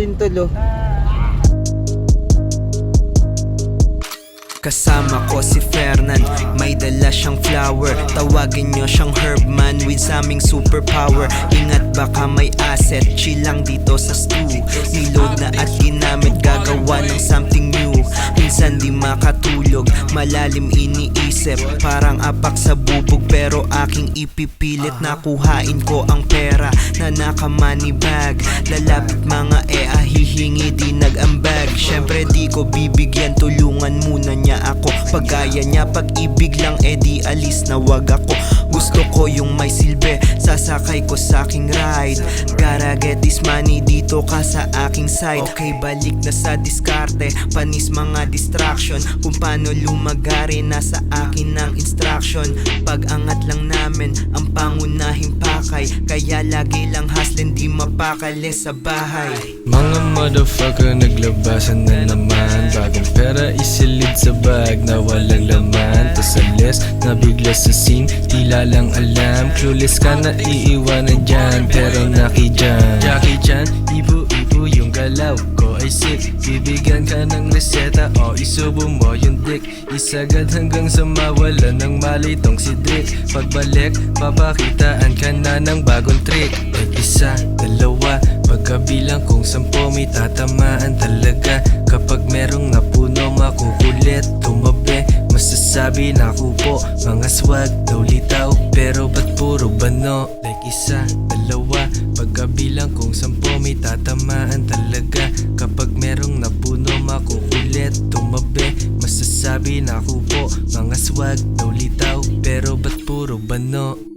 yun tol, oh. Kasama ko si Fernan, may dala siyang flower. Tawagin nyo siyang Herbman with saming superpower. Ingat baka may asset, chill lang dito sa stew. Niload na at ginamit, gagawa ng something new. Minsan di makatulog, malalim iniisip. Parang apak sa bubog pero aking ipipilit. Nakuhain ko ang pera na naka-money bag. Lalapit mga hihingi di nag-ambag. Syempre di ko bibigyan, tulungan muna niya ako. Pagaya niya, pag-ibig lang di alis na wag ako. Gusto ko yung may silbi, sasakay ko sa aking ride. Gotta get this money, dito ka sa aking side. Okay, balik na sa diskarte, panis mga distraction. Kung paano lumagari, nasa akin ang instruction. Pag-angat lang namin, ang pangunahing pakay. Kaya lagi lang hustling, di mapakali sa bahay. Mga motherfucker naglabasan na naman. Bagong pera isilid sa bag na walang laman. Tas alis na bigla sa scene, tila lang alam. Clueless ka na iiwanan dyan, pero nakidyan. Jackie Chan, ibu-ibu yung galaw ko ay sick. Bibigyan ka ng reseta o isubo mo yung dick. Isagad hanggang sa mawala ng malitong si Drake. Pagbalik, papakitaan ka na ng bagong trick. Isa, dalawa, pagkabilang kung 10 may tatamaan talaga. Kapag merong napuno, makukulit, tumabi. Masasabi na kupo, mga swag daw litaw. Pero ba't puro bano? Like isa, dalawa, pagkabilang kung 10 may tatamaan talaga. Kapag merong napuno, makukulit, tumabi. Masasabi na kupo, mga swag daw litaw. Pero ba't puro bano?